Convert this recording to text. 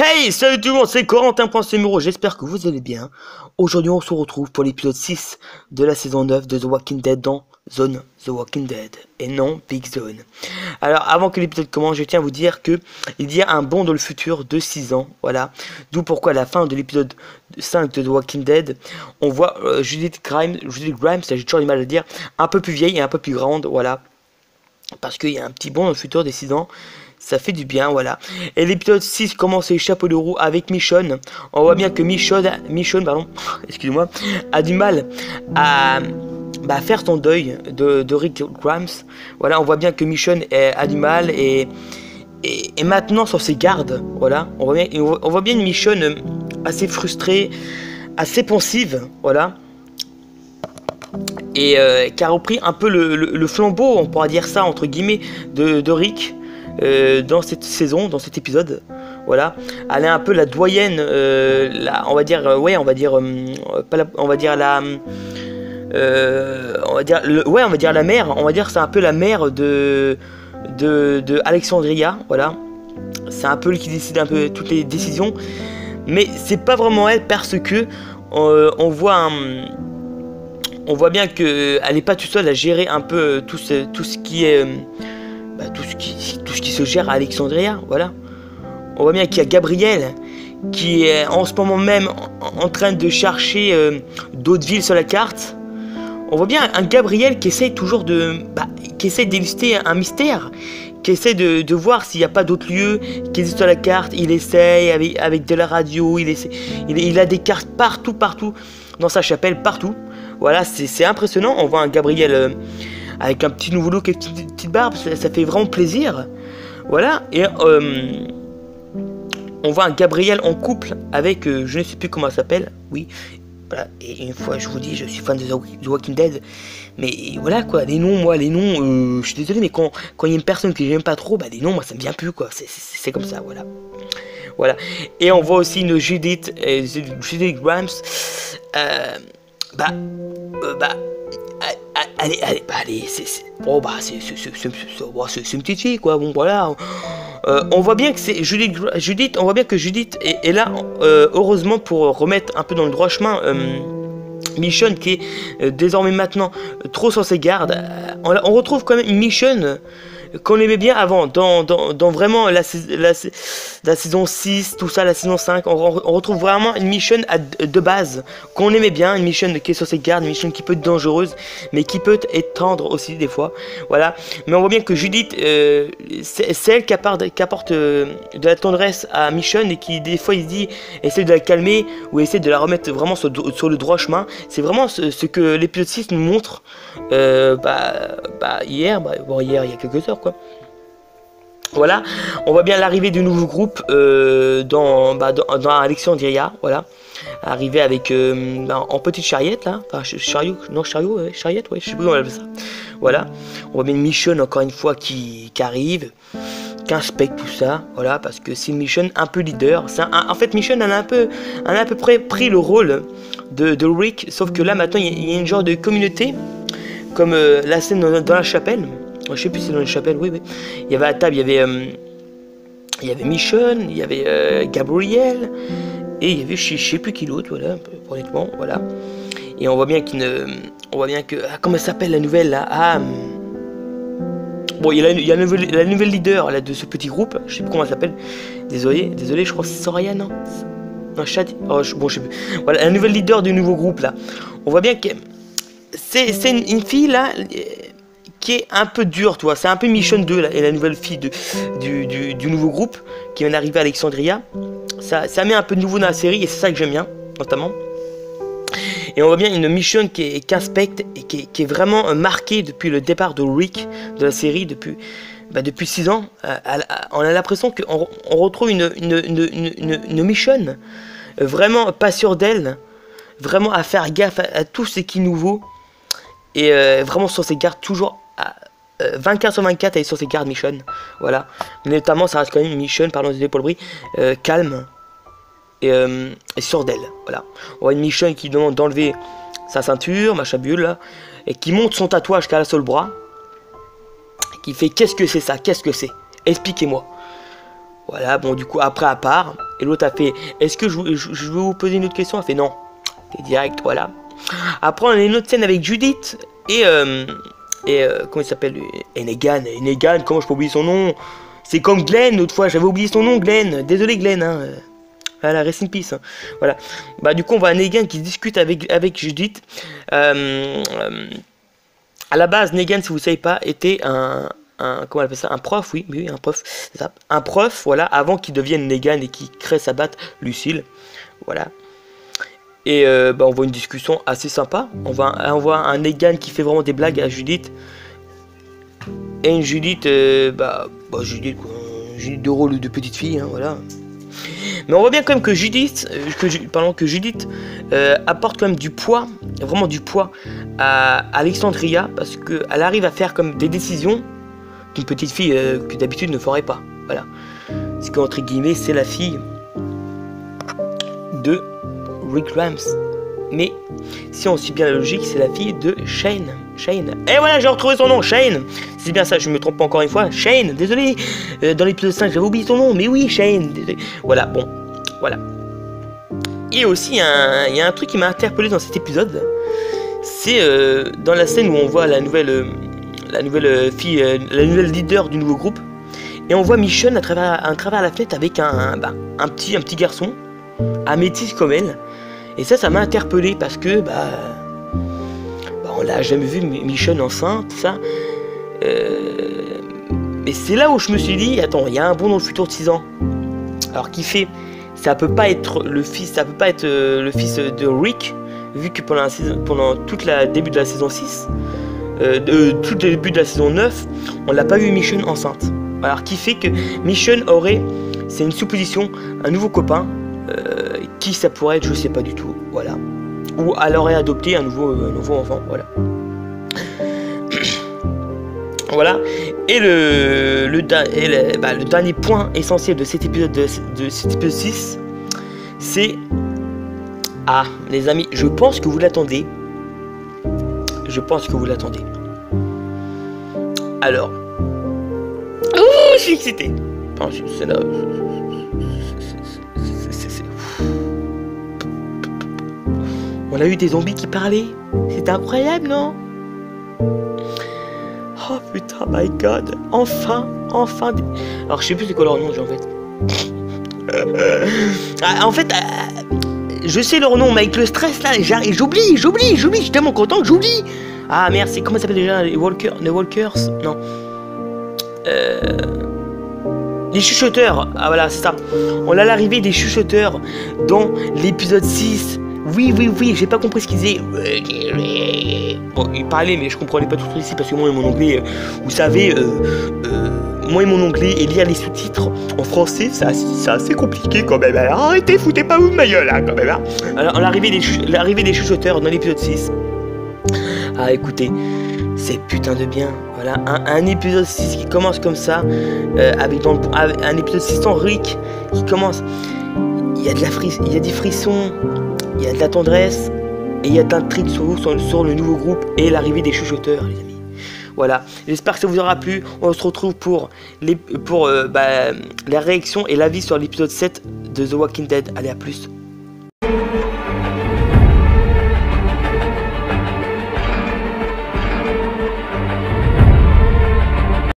Hey, salut tout le monde, c'est Corentin.Semuro, j'espère que vous allez bien. Aujourd'hui on se retrouve pour l'épisode 6 de la saison 9 de The Walking Dead dans Zone The Walking Dead, et non Big Zone. Alors avant que l'épisode commence, je tiens à vous dire que il y a un bond dans le futur de 6 ans, voilà. D'où pourquoi à la fin de l'épisode 5 de The Walking Dead, on voit Judith Grimes, j'ai toujours du mal à le dire, un peu plus vieille et un peu plus grande, voilà. Parce qu'il y a un petit bond dans le futur des 6 ans. Ça fait du bien, voilà. Et l'épisode 6 commence les chapeaux de roue avec Michonne. On voit bien que Michonne, excusez-moi, a du mal à faire son deuil de Rick Grimes. Voilà, on voit bien que Michonne a du mal et maintenant sur ses gardes, voilà. On voit bien une Michonne assez frustrée, assez pensive, voilà. Et qui a repris un peu le flambeau, on pourra dire ça entre guillemets, de Rick. Dans cette saison, dans cet épisode, voilà, elle est un peu la doyenne, on va dire la mère, on va dire c'est un peu la mère de Alexandria, voilà, c'est un peu elle qui décide un peu toutes les décisions, mais c'est pas vraiment elle parce que on voit bien que elle est pas toute seule à gérer un peu tout ce qui est tout ce qui se gère à Alexandria, voilà. On voit bien qu'il y a Gabriel qui est en ce moment même en train de chercher d'autres villes sur la carte. On voit bien un Gabriel qui essaie toujours qui essaie d'élucider un mystère, qui essaie de voir s'il n'y a pas d'autres lieux qui existent sur la carte. Il essaye avec de la radio, il a des cartes partout dans sa chapelle, partout. Voilà, c'est impressionnant. On voit un Gabriel avec un petit nouveau look et une petite barbe, ça fait vraiment plaisir. Voilà, et on voit un Gabriel en couple avec, je ne sais plus comment elle s'appelle, oui. Voilà, et une fois, je vous dis, je suis fan de The Walking Dead, mais voilà quoi, les noms, je suis désolé, mais quand il y a une personne que j'aime pas trop, les noms, moi ça me vient plus quoi, c'est comme ça, voilà. Voilà, et on voit aussi une Judith Grimes, allez, c'est une petite fille quoi, bon voilà. On voit bien que c'est Judith, on voit bien que Judith est là, heureusement, pour remettre un peu dans le droit chemin Michonne qui est désormais maintenant trop sur ses gardes. On retrouve quand même une Michonne qu'on aimait bien avant, dans vraiment la saison 6, tout ça, la saison 5, on retrouve vraiment une Michonne de base, qu'on aimait bien, une Michonne qui est sur ses gardes, une Michonne qui peut être dangereuse, mais qui peut être tendre aussi des fois, voilà. Mais on voit bien que Judith, c'est elle qui apporte de la tendresse à Michonne, et qui des fois il se dit, essaie de la calmer, ou essaie de la remettre vraiment sur le droit chemin. C'est vraiment ce que l'épisode 6 nous montre, hier, il y a quelques heures quoi. Voilà, on voit bien l'arrivée du nouveau groupe dans Alexandria, voilà, arrivé avec en petite chariette là, enfin chariette, ouais, je sais plus comment on appelle ça. Voilà, on voit bien Michonne encore une fois qui arrive, qui inspecte tout ça, voilà, parce que c'est une Michonne un peu leader. En fait, Michonne elle a à peu près pris le rôle de Rick, sauf que là maintenant il y a une genre de communauté, comme la scène dans la chapelle. Je sais plus si c'est dans la chapelle, oui. Il y avait à table, il y avait Michonne, il y avait Gabriel, et il y avait je sais plus qui l'autre, voilà, honnêtement, voilà. Et on voit bien comment elle s'appelle la nouvelle là, bon, il y a la nouvelle leader là, de ce petit groupe, je sais plus comment elle s'appelle, désolé, je crois que c'est Soraya, non, Chad, je sais plus. Voilà, la nouvelle leader du nouveau groupe là. On voit bien que c'est une fille là qui est un peu dure, toi. C'est un peu Michonne 2 là, et la nouvelle fille du nouveau groupe qui vient d'arriver à Alexandria. Ça met un peu de nouveau dans la série, et c'est ça que j'aime bien, notamment. Et on voit bien une Michonne qui inspecte et qui est vraiment marquée depuis le départ de Rick de la série, depuis 6 ans. On a l'impression qu'on retrouve une Michonne vraiment pas sûre d'elle, vraiment à faire gaffe à tout ce qui est nouveau, et vraiment sur ses gardes, toujours 24 sur 24, elle est sur ses gardes, Michonne, voilà. Mais notamment, ça reste quand même une Michonne, pardon, désolé pour le bruit, calme et sûre d'elle, voilà. On voit une Michonne qui demande d'enlever sa ceinture, machin bulle, là, et qui monte son tatouage qu'elle a sur le bras, qui fait: qu'est-ce que c'est ça, qu'est-ce que c'est, expliquez-moi. Voilà, bon, du coup, après, à part, Et l'autre a fait, est-ce que je veux vous poser une autre question? Elle fait non. Et direct, voilà. Après, on a une autre scène avec Judith et comment il s'appelle? Et Negan, comment je peux oublier son nom? C'est comme Glenn, l'autre fois, j'avais oublié son nom, Glenn. Désolé, Glenn, hein. Voilà, rest in peace. Hein. Voilà. Bah, du coup, on voit Negan qui discute avec Judith. À la base, Negan, si vous ne savez pas, était comment on appelle ça? Un prof, oui, un prof. C'est ça. Un prof, voilà, avant qu'il devienne Negan et qu'il crée sa batte, Lucille. Voilà. Et bah, on voit une discussion assez sympa. On voit un Negan qui fait vraiment des blagues à Judith. Et une Judith, Judith, quoi. Judith de rôle de petite fille, hein, voilà. Mais on voit bien quand même que Judith, apporte quand même du poids, vraiment du poids à Alexandria, parce qu'elle arrive à faire comme des décisions qu'une petite fille que d'habitude ne ferait pas. Voilà. Parce qu'entre guillemets, c'est la fille de Rick Grimes. Mais si on suit bien la logique, c'est la fille de Shane. Et voilà, j'ai retrouvé son nom, Shane. C'est bien ça, je me trompe pas encore une fois. Shane, désolé. Dans l'épisode 5, j'avais oublié son nom, mais oui, Shane. Désolé. Voilà, bon, voilà. Et aussi, il y a un truc qui m'a interpellé dans cet épisode. C'est dans la scène où on voit la nouvelle fille, la nouvelle leader du nouveau groupe. Et on voit Michonne à travers la fenêtre avec un petit garçon, améthyste comme elle. Et ça m'a interpellé parce que on l'a jamais vu Michonne enceinte, tout ça. Mais c'est là où je me suis dit, attends, il y a un bond dans le futur de 6 ans. Alors qui fait, ça peut pas être le fils de Rick, vu que pendant tout le début de la saison 6, tout le début de la saison 9, on l'a pas vu Michonne enceinte. Alors qui fait que Michonne aurait, c'est une supposition, un nouveau copain. Qui ça pourrait être, je sais pas du tout, voilà. Ou elle aurait adopté un nouveau enfant, voilà. Voilà. Et le dernier point essentiel de cet épisode de cet épisode 6, c'est les amis, je pense que vous l'attendez. Alors, je suis excité. On a eu des zombies qui parlaient. C'était incroyable, non? Oh putain, my god. Enfin. Alors, je sais plus c'est quoi leur nom, en fait. Je sais leur nom, mais avec le stress, là, j'oublie. Je suis tellement content que j'oublie. Ah, merde, c'est comment ça s'appelle déjà? Les Walkers? Non. Les chuchoteurs. Ah, voilà, c'est ça. On a l'arrivée des chuchoteurs dans l'épisode 6. Oui, j'ai pas compris ce qu'ils disaient. Bon, ils parlaient, mais je comprenais pas tout ici parce que moi et mon anglais, vous savez, moi et mon anglais et lire les sous-titres en français, c'est assez compliqué quand même. Alors arrêtez, foutez pas vous de ma gueule, hein, quand même. Hein. Alors, l'arrivée des chuchoteurs dans l'épisode 6. Ah, écoutez, c'est putain de bien. Voilà, un épisode 6 qui commence comme ça, avec un épisode 6 sans Rick qui commence. Il y a des frissons. Il y a de la tendresse et il y a de l'intrigue sur le nouveau groupe et l'arrivée des chuchoteurs, les amis. Voilà, j'espère que ça vous aura plu. On se retrouve pour la réaction et l'avis sur l'épisode 7 de The Walking Dead. Allez, à plus.